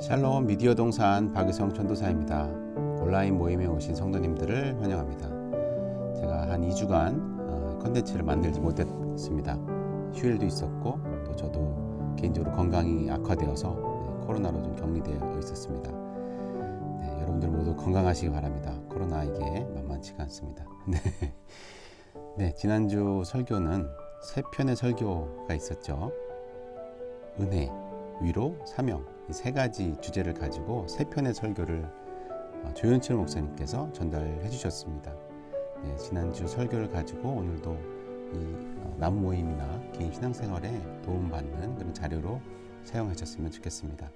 샬롬 미디어 동산 박유성 전도사입니다. 온라인 모임에 오신 성도님들을 환영합니다. 제가 한 2주간 컨텐츠를 만들지 못했습니다. 휴일도 있었고 또 저도 개인적으로 건강이 악화되어서 코로나로 좀 격리되어 있었습니다. 여러분들 모두 건강하시기 바랍니다. 코로나 이게 만만치가 않습니다. 지난주 설교는 세 편의 설교가 있었죠. 은혜, 위로, 사명, 이 세 가지 주제를 가지고 세 편의 설교를 조현철 목사님께서 전달해 주셨습니다. 지난주 설교를 가지고 오늘도 이 나무 모임이나 개인 신앙생활에 도움받는 그런 자료로 사용하셨으면 좋겠습니다.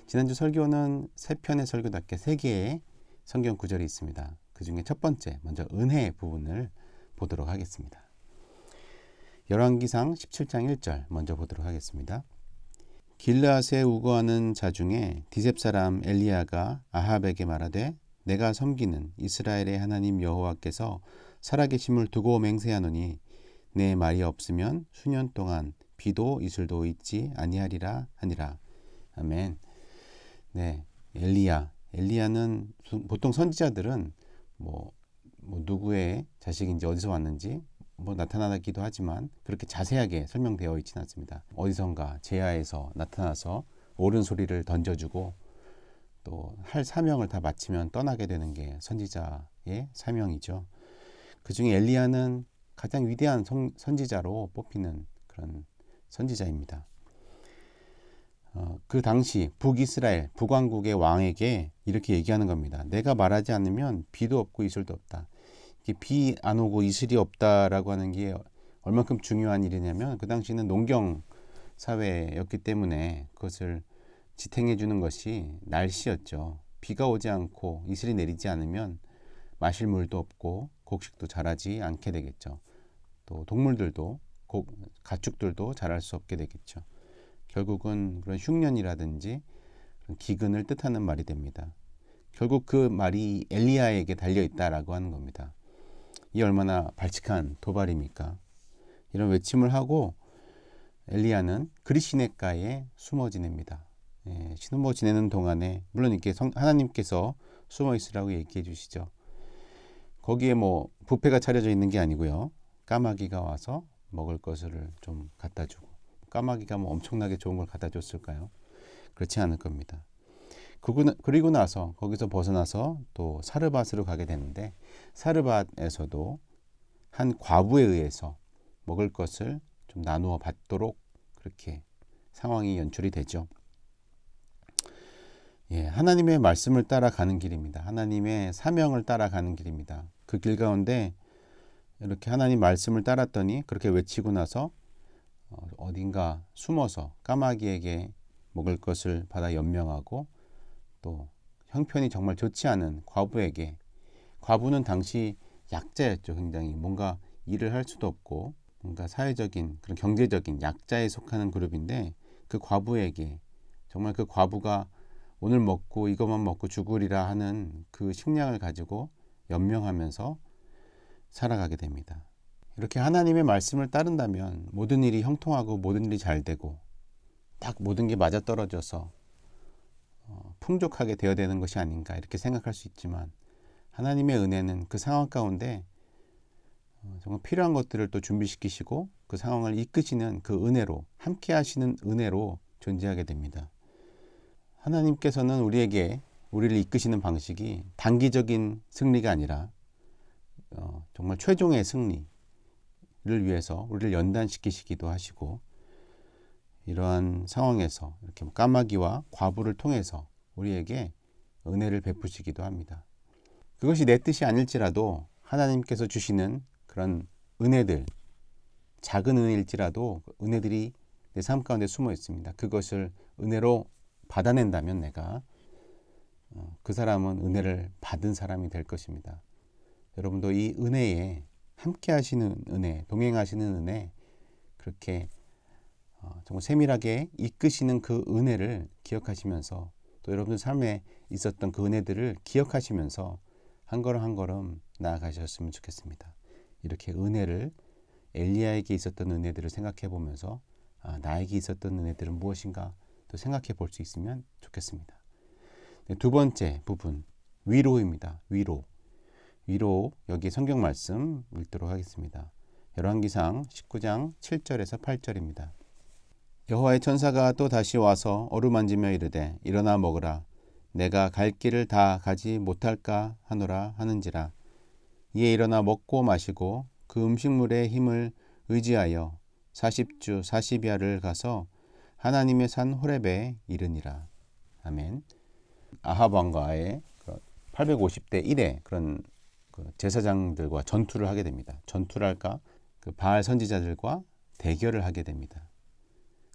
지난주 설교는 세 편의 설교답게 세 개의 성경 구절이 있습니다. 그 중에 첫 번째, 먼저 은혜 부분을 보도록 하겠습니다. 열왕기상 17장 1절 먼저 보도록 하겠습니다. 길르앗에 우거하는 자 중에 디셉 사람 엘리야가 아합에게 말하되 내가 섬기는 이스라엘의 하나님 여호와께서 살아계심을 두고 맹세하노니 내 말이 없으면 수년 동안 비도 이슬도 있지 아니하리라 하니라. 아멘. 엘리야는 보통 선지자들은 누구의 자식인지 어디서 왔는지 나타나기도 하지만 그렇게 자세하게 설명되어 있지는 않습니다. 어디선가 제야에서 나타나서 옳은 소리를 던져주고 또 할 사명을 다 마치면 떠나게 되는 게 선지자의 사명이죠. 그 중에 엘리야는 가장 위대한 선지자로 뽑히는 그런 선지자입니다. 그 당시 북이스라엘, 북왕국의 왕에게 이렇게 얘기하는 겁니다. 내가 말하지 않으면 비도 없고 이슬도 없다. 비 안 오고 이슬이 없다라고 하는 게 얼만큼 중요한 일이냐면 그 당시는 농경 사회였기 때문에 그것을 지탱해 주는 것이 날씨였죠. 비가 오지 않고 이슬이 내리지 않으면 마실 물도 없고 곡식도 자라지 않게 되겠죠. 또 동물들도 가축들도 자랄 수 없게 되겠죠. 결국은 그런 흉년이라든지 기근을 뜻하는 말이 됩니다. 결국 그 말이 엘리야에게 달려 있다라고 하는 겁니다. 이 얼마나 발칙한 도발입니까? 이런 외침을 하고 엘리야는 그릿시냇가에 숨어 지냅니다. 숨어 지내는 동안에 물론 이렇게 하나님께서 숨어 있으라고 얘기해 주시죠. 거기에 뷔페가 차려져 있는 게 아니고요. 까마귀가 와서 먹을 것을 좀 갖다 주고, 까마귀가 엄청나게 좋은 걸 갖다 줬을까요? 그렇지 않을 겁니다. 그리고 나서 거기서 벗어나서 또 사르밧으로 가게 되는데 사르밧에서도 한 과부에 의해서 먹을 것을 좀 나누어 받도록 그렇게 상황이 연출이 되죠. 하나님의 말씀을 따라가는 길입니다. 하나님의 사명을 따라가는 길입니다. 그 길 가운데 이렇게 하나님 말씀을 따랐더니 그렇게 외치고 나서 어딘가 숨어서 까마귀에게 먹을 것을 받아 연명하고 또 형편이 정말 좋지 않은 과부에게, 과부는 당시 약자였죠. 굉장히 뭔가 일을 할 수도 없고 뭔가 사회적인 그런 경제적인 약자에 속하는 그룹인데 그 과부에게 정말 그 과부가 오늘 먹고 이것만 먹고 죽으리라 하는 그 식량을 가지고 연명하면서 살아가게 됩니다. 이렇게 하나님의 말씀을 따른다면 모든 일이 형통하고 모든 일이 잘 되고 딱 모든 게 맞아떨어져서 풍족하게 되어야 되는 것이 아닌가 이렇게 생각할 수 있지만 하나님의 은혜는 그 상황 가운데 정말 필요한 것들을 또 준비시키시고 그 상황을 이끄시는 그 은혜로, 함께 하시는 은혜로 존재하게 됩니다. 하나님께서는 우리를 이끄시는 방식이 단기적인 승리가 아니라 정말 최종의 승리를 위해서 우리를 연단시키시기도 하시고 이러한 상황에서 이렇게 까마귀와 과부를 통해서 우리에게 은혜를 베푸시기도 합니다. 그것이 내 뜻이 아닐지라도 하나님께서 주시는 그런 은혜들, 작은 은혜일지라도 은혜들이 내 삶 가운데 숨어 있습니다. 그것을 은혜로 받아낸다면 내가 그 사람은 은혜를 받은 사람이 될 것입니다. 여러분도 이 은혜에 함께 하시는 은혜, 동행하시는 은혜, 그렇게 정말 세밀하게 이끄시는 그 은혜를 기억하시면서 또 여러분들 삶에 있었던 그 은혜들을 기억하시면서 한 걸음 한 걸음 나아가셨으면 좋겠습니다. 이렇게 은혜를, 엘리야에게 있었던 은혜들을 생각해 보면서 나에게 있었던 은혜들은 무엇인가 또 생각해 볼 수 있으면 좋겠습니다. 네, 두 번째 부분, 위로입니다. 위로, 여기 성경 말씀 읽도록 하겠습니다. 열왕기상 19장 7절에서 8절입니다. 여호와의 천사가 또 다시 와서 어루만지며 이르되 일어나 먹으라. 내가 갈 길을 다 가지 못할까 하노라 하는지라. 이에 일어나 먹고 마시고 그 음식물의 힘을 의지하여 40주 40야를 가서 하나님의 산 호렙에 이르니라. 아멘. 아합 왕과의 850대 1의 그런 제사장들과 전투를 하게 됩니다. 전투를 할까? 그 바알 선지자들과 대결을 하게 됩니다.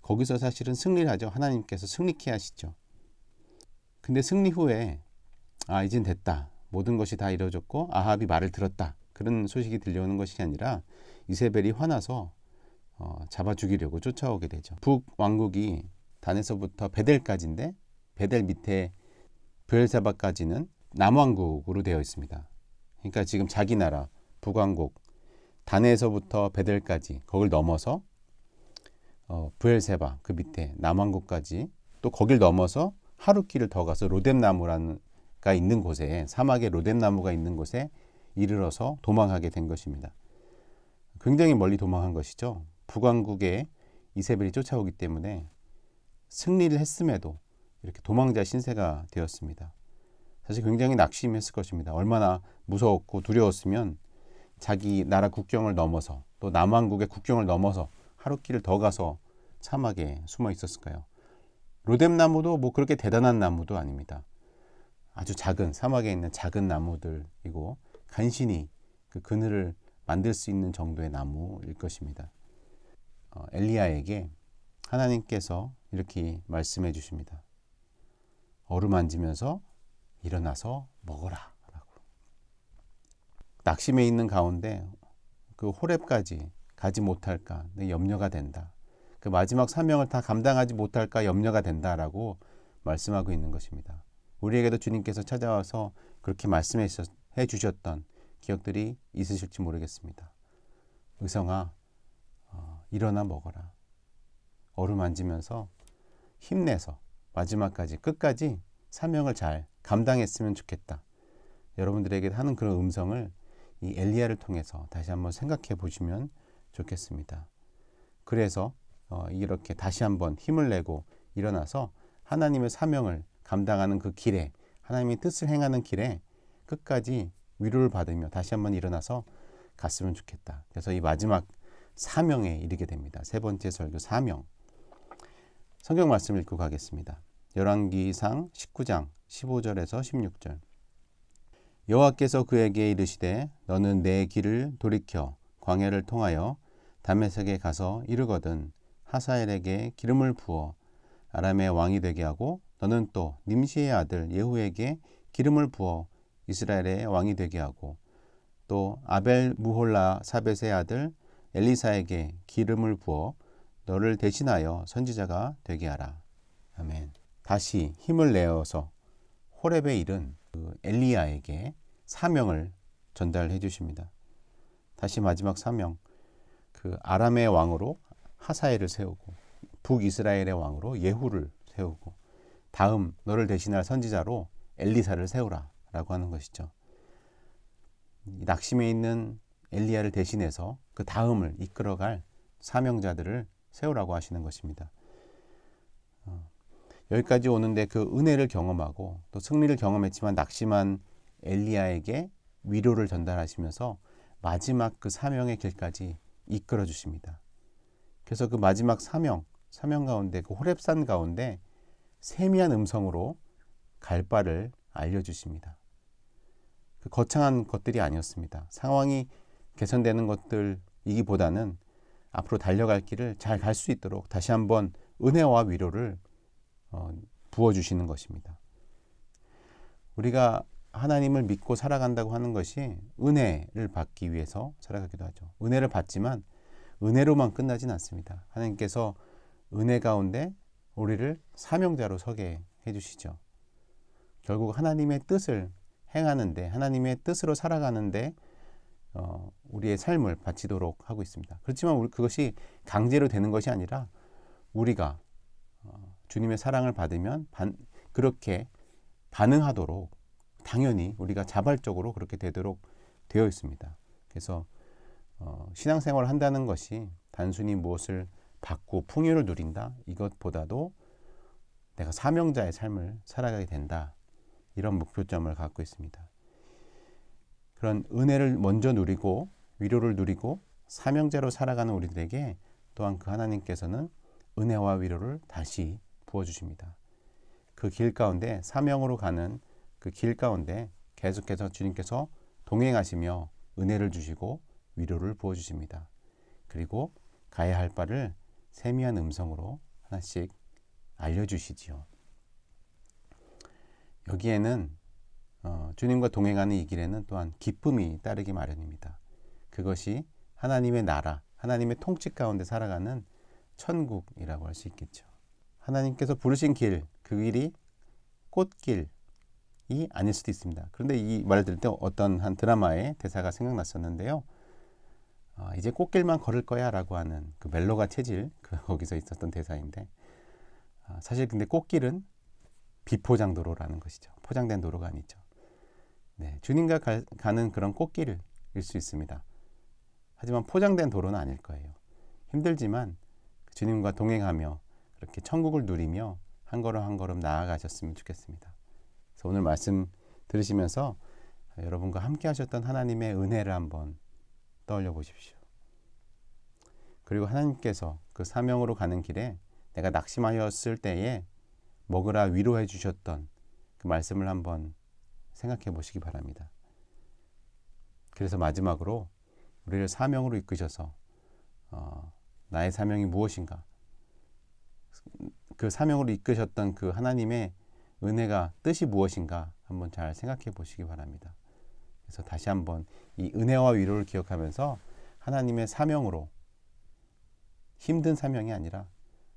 거기서 사실은 승리를 하죠. 하나님께서 승리케 하시죠. 근데 승리 후에 이젠 됐다. 모든 것이 다 이루어졌고 아합이 말을 들었다. 그런 소식이 들려오는 것이 아니라 이세벨이 화나서 잡아 죽이려고 쫓아오게 되죠. 북왕국이 단에서부터 베델까지인데 베델 밑에 브엘세바까지는 남왕국으로 되어 있습니다. 그러니까 지금 자기 나라 북왕국 단에서부터 베델까지 그걸 넘어서 브엘세바 그 밑에 남왕국까지 또 거길 넘어서 하룻길을 더 가서 로뎀나무가 있는 곳에 사막에 로뎀나무가 있는 곳에 이르러서 도망하게 된 것입니다. 굉장히 멀리 도망한 것이죠. 북왕국에 이세벨이 쫓아오기 때문에 승리를 했음에도 이렇게 도망자 신세가 되었습니다. 사실 굉장히 낙심했을 것입니다. 얼마나 무서웠고 두려웠으면 자기 나라 국경을 넘어서 또 남왕국의 국경을 넘어서 하룻길을 더 가서 사막에 숨어 있었을까요? 로뎀나무도 뭐 그렇게 대단한 나무도 아닙니다. 아주 작은 사막에 있는 작은 나무들이고 간신히 그 그늘을 만들 수 있는 정도의 나무일 것입니다. 엘리야에게 하나님께서 이렇게 말씀해 주십니다. 어루만지면서 일어나서 먹어라 라고. 낙심해 있는 가운데 그 호렙까지 가지 못할까 염려가 된다. 그 마지막 사명을 다 감당하지 못할까 염려가 된다라고 말씀하고 있는 것입니다. 우리에게도 주님께서 찾아와서 그렇게 말씀해 주셨던 기억들이 있으실지 모르겠습니다. 의성아, 일어나 먹어라. 어루만지면서 힘내서 마지막까지 끝까지 사명을 잘 감당했으면 좋겠다. 여러분들에게 하는 그런 음성을 이 엘리야를 통해서 다시 한번 생각해 보시면 좋겠습니다. 그래서 이렇게 다시 한번 힘을 내고 일어나서 하나님의 사명을 감당하는 그 길에 하나님의 뜻을 행하는 길에 끝까지 위로를 받으며 다시 한번 일어나서 갔으면 좋겠다. 그래서 이 마지막 사명에 이르게 됩니다. 세 번째 설교 사명. 성경 말씀 읽고 가겠습니다. 열왕기상 19장 15절에서 16절. 여호와께서 그에게 이르시되 너는 내 길을 돌이켜 광야를 통하여 다메섹에 가서 이르거든 하사엘에게 기름을 부어 아람의 왕이 되게 하고 너는 또 님시의 아들 예후에게 기름을 부어 이스라엘의 왕이 되게 하고 또 아벨 무홀라 사벳의 아들 엘리사에게 기름을 부어 너를 대신하여 선지자가 되게 하라. 아멘. 다시 힘을 내어서 호렙에 이른 그 엘리야에게 사명을 전달해 주십니다. 다시 마지막 사명, 그 아람의 왕으로 하사엘을 세우고 북이스라엘의 왕으로 예후를 세우고 다음 너를 대신할 선지자로 엘리사를 세우라 라고 하는 것이죠. 낙심해 있는 엘리야를 대신해서 그 다음을 이끌어갈 사명자들을 세우라고 하시는 것입니다. 여기까지 오는데 그 은혜를 경험하고 또 승리를 경험했지만 낙심한 엘리야에게 위로를 전달하시면서 마지막 그 사명의 길까지 이끌어 주십니다. 그래서 그 마지막 사명 가운데 그 호렙산 가운데 세미한 음성으로 갈 바를 알려주십니다. 그 거창한 것들이 아니었습니다. 상황이 개선되는 것들이기보다는 앞으로 달려갈 길을 잘 갈 수 있도록 다시 한번 은혜와 위로를 부어주시는 것입니다. 우리가 하나님을 믿고 살아간다고 하는 것이 은혜를 받기 위해서 살아가기도 하죠. 은혜를 받지만 은혜로만 끝나진 않습니다. 하나님께서 은혜 가운데 우리를 사명자로 서게 해주시죠. 결국 하나님의 뜻을 행하는데 하나님의 뜻으로 살아가는데 우리의 삶을 바치도록 하고 있습니다. 그렇지만 그것이 강제로 되는 것이 아니라 우리가 주님의 사랑을 받으면 그렇게 반응하도록 당연히 우리가 자발적으로 그렇게 되도록 되어 있습니다. 그래서 신앙생활을 한다는 것이 단순히 무엇을 받고 풍요를 누린다 이것보다도 내가 사명자의 삶을 살아가게 된다, 이런 목표점을 갖고 있습니다. 그런 은혜를 먼저 누리고 위로를 누리고 사명자로 살아가는 우리들에게 또한 그 하나님께서는 은혜와 위로를 다시 부어주십니다. 그 길 가운데, 사명으로 가는 그 길 가운데 계속해서 주님께서 동행하시며 은혜를 주시고 위로를 부어주십니다. 그리고 가야 할 바를 세미한 음성으로 하나씩 알려주시지요. 여기에는 주님과 동행하는 이 길에는 또한 기쁨이 따르기 마련입니다. 그것이 하나님의 나라, 하나님의 통치 가운데 살아가는 천국이라고 할 수 있겠죠. 하나님께서 부르신 길, 그 길이 꽃길이 아닐 수도 있습니다. 그런데 이 말을 들을 때 어떤 한 드라마의 대사가 생각났었는데요. 이제 꽃길만 걸을 거야 라고 하는 그 멜로가 체질, 거기서 있었던 대사인데, 사실 근데 꽃길은 비포장도로라는 것이죠. 포장된 도로가 아니죠. 네, 주님과 가는 그런 꽃길일 수 있습니다. 하지만 포장된 도로는 아닐 거예요. 힘들지만 주님과 동행하며 그렇게 천국을 누리며 한 걸음 한 걸음 나아가셨으면 좋겠습니다. 그래서 오늘 말씀 들으시면서 여러분과 함께 하셨던 하나님의 은혜를 한번 떠올려 보십시오. 그리고 하나님께서 그 사명으로 가는 길에 내가 낙심하였을 때에 먹으라 위로해 주셨던 그 말씀을 한번 생각해 보시기 바랍니다. 그래서 마지막으로 우리를 사명으로 이끄셔서 나의 사명이 무엇인가, 그 사명으로 이끄셨던 그 하나님의 은혜가 뜻이 무엇인가 한번 잘 생각해 보시기 바랍니다. 그래서 다시 한번 이 은혜와 위로를 기억하면서 하나님의 사명으로, 힘든 사명이 아니라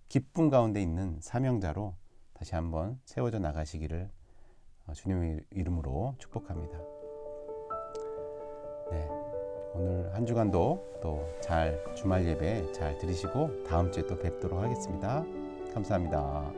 기쁨 가운데 있는 사명자로 다시 한번 세워져 나가시기를 주님의 이름으로 축복합니다. 네, 오늘 한 주간도 또 잘 주말 예배 잘 들으시고 다음 주에 또 뵙도록 하겠습니다. 감사합니다.